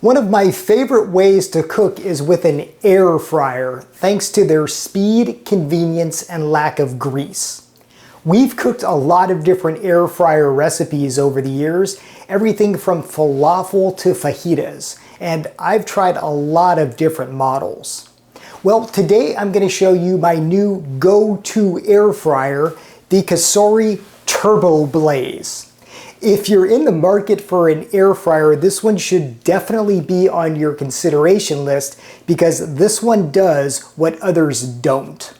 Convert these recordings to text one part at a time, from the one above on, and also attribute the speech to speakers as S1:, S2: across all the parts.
S1: One of my favorite ways to cook is with an air fryer, thanks to their speed, convenience, and lack of grease. We've cooked a lot of different air fryer recipes over the years, everything from falafel to fajitas, and I've tried a lot of different models. Well, today I'm going to show you my new go-to air fryer, the Cosori TurboBlaze. If you're in the market for an air fryer, this one should definitely be on your consideration list because this one does what others don't.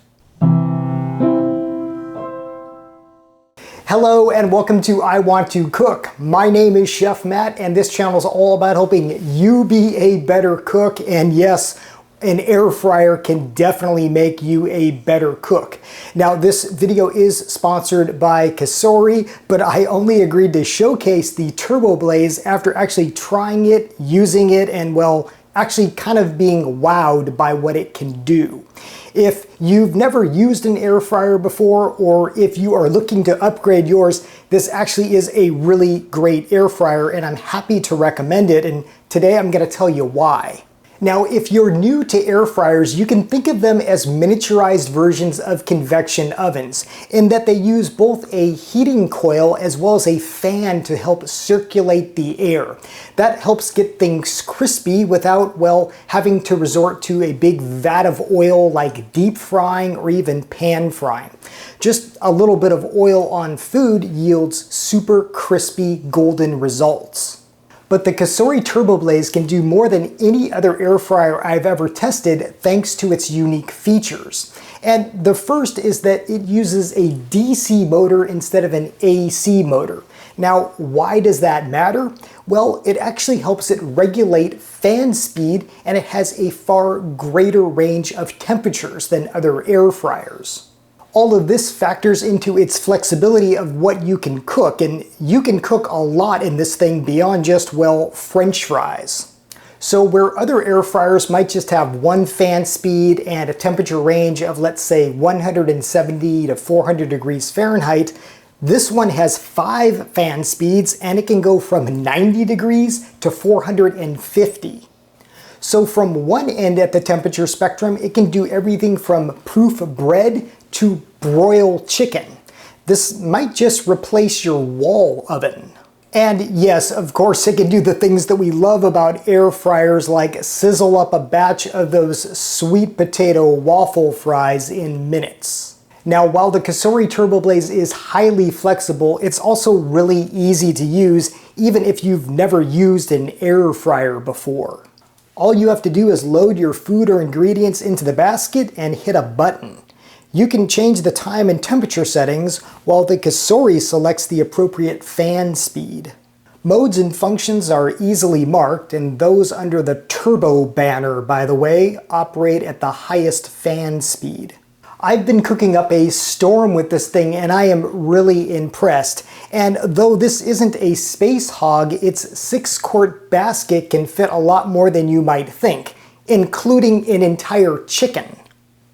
S1: Hello and welcome to I Want to Cook. My name is Chef Matt and this channel is all about helping you be a better cook, and yes, an air fryer can definitely make you a better cook. Now, this video is sponsored by Cosori, but I only agreed to showcase the TurboBlaze after actually trying it, using it, and well, actually kind of being wowed by what it can do. If you've never used an air fryer before, or if you are looking to upgrade yours, this actually is a really great air fryer and I'm happy to recommend it, and today I'm going to tell you why. Now, if you're new to air fryers, you can think of them as miniaturized versions of convection ovens, in that they use both a heating coil as well as a fan to help circulate the air. That helps get things crispy without, well, having to resort to a big vat of oil like deep frying or even pan frying. Just a little bit of oil on food yields super crispy golden results. But the Cosori TurboBlaze can do more than any other air fryer I've ever tested thanks to its unique features. And the first is that it uses a DC motor instead of an AC motor. Now, why does that matter? Well, it actually helps it regulate fan speed, and it has a far greater range of temperatures than other air fryers. All of this factors into its flexibility of what you can cook, and you can cook a lot in this thing beyond just, well, French fries. So where other air fryers might just have one fan speed and a temperature range of, let's say, 170 to 400 degrees Fahrenheit, this one has 5 fan speeds and it can go from 90 degrees to 450. So from one end at the temperature spectrum, it can do everything from proof bread to broil chicken. This might just replace your wall oven. And yes, of course, it can do the things that we love about air fryers, like sizzle up a batch of those sweet potato waffle fries in minutes. Now, while the Cosori TurboBlaze is highly flexible, it's also really easy to use, even if you've never used an air fryer before. All you have to do is load your food or ingredients into the basket and hit a button. You can change the time and temperature settings, while the Cosori selects the appropriate fan speed. Modes and functions are easily marked, and those under the Turbo banner, by the way, operate at the highest fan speed. I've been cooking up a storm with this thing and I am really impressed. And though this isn't a space hog, its 6-quart basket can fit a lot more than you might think, including an entire chicken.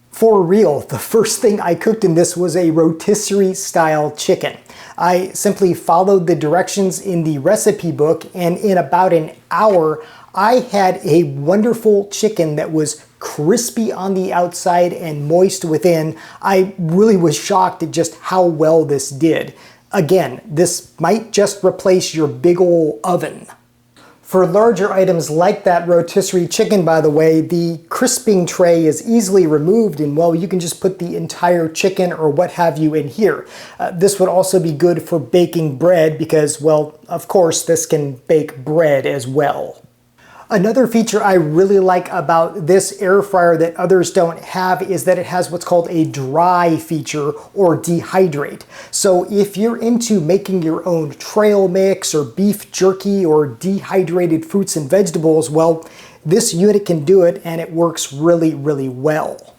S1: For real, the first thing I cooked in this was a rotisserie style chicken. I simply followed the directions in the recipe book, and in about an hour, I had a wonderful chicken that was crispy on the outside and moist within. I really was shocked at just how well this did. Again, this might just replace your big ol' oven. For larger items like that rotisserie chicken, by the way, the crisping tray is easily removed, and well, you can just put the entire chicken or what have you in here. This would also be good for baking bread because, well, of course, this can bake bread as well. Another feature I really like about this air fryer that others don't have is that it has what's called a dry feature, or dehydrate. So if you're into making your own trail mix or beef jerky or dehydrated fruits and vegetables, well, this unit can do it and it works really, really well.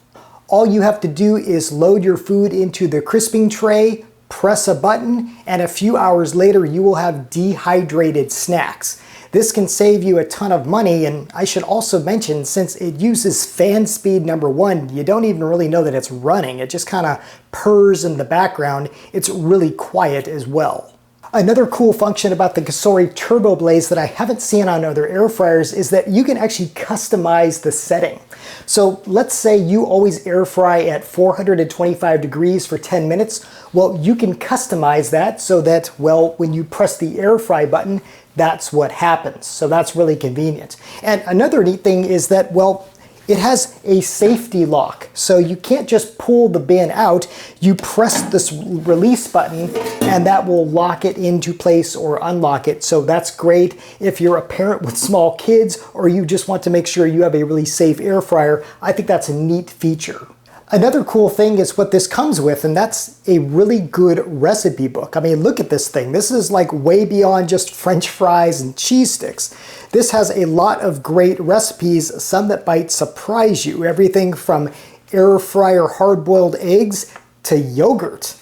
S1: All you have to do is load your food into the crisping tray, press a button, and a few hours later you will have dehydrated snacks. This can save you a ton of money, and I should also mention, since it uses fan speed number 1, you don't even really know that it's running. It just kind of purrs in the background. It's really quiet as well. Another cool function about the Cosori TurboBlaze that I haven't seen on other air fryers is that you can actually customize the setting. So let's say you always air fry at 425 degrees for 10 minutes. Well, you can customize that so that, well, when you press the air fry button, that's what happens. So that's really convenient. And another neat thing is that, well, it has a safety lock, so you can't just pull the bin out. You press this release button and that will lock it into place or unlock it. So that's great if you're a parent with small kids or you just want to make sure you have a really safe air fryer. I think that's a neat feature. Another cool thing is what this comes with, and that's a really good recipe book. I mean, look at this thing. This is like way beyond just French fries and cheese sticks. This has a lot of great recipes, some that might surprise you. Everything from air fryer hard-boiled eggs to yogurt.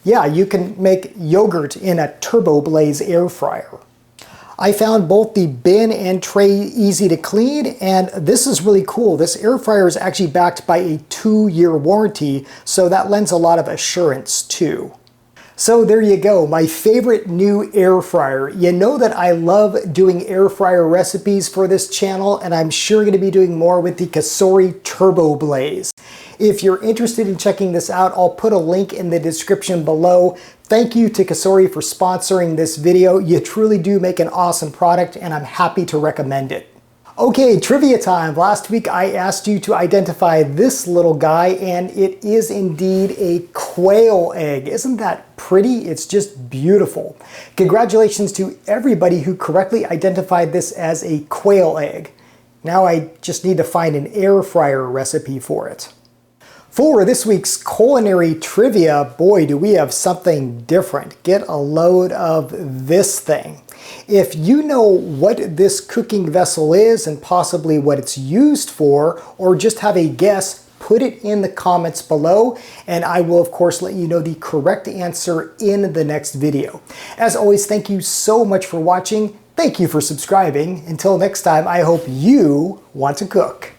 S1: Yeah, you can make yogurt in a TurboBlaze air fryer. I found both the bin and tray easy to clean, and this is really cool. This air fryer is actually backed by a 2-year warranty, so that lends a lot of assurance too. So there you go, my favorite new air fryer. You know that I love doing air fryer recipes for this channel, and I'm sure going to be doing more with the Cosori TurboBlaze. If you're interested in checking this out, I'll put a link in the description below. Thank you to Cosori for sponsoring this video. You truly do make an awesome product, and I'm happy to recommend it. Okay, trivia time. Last week I asked you to identify this little guy, and it is indeed a quail egg. Isn't that pretty? It's just beautiful. Congratulations to everybody who correctly identified this as a quail egg. Now I just need to find an air fryer recipe for it. For this week's culinary trivia, boy, do we have something different. Get a load of this thing. If you know what this cooking vessel is and possibly what it's used for, or just have a guess, put it in the comments below, and I will of course let you know the correct answer in the next video. As always, thank you so much for watching. Thank you for subscribing. Until next time, I hope you want to cook.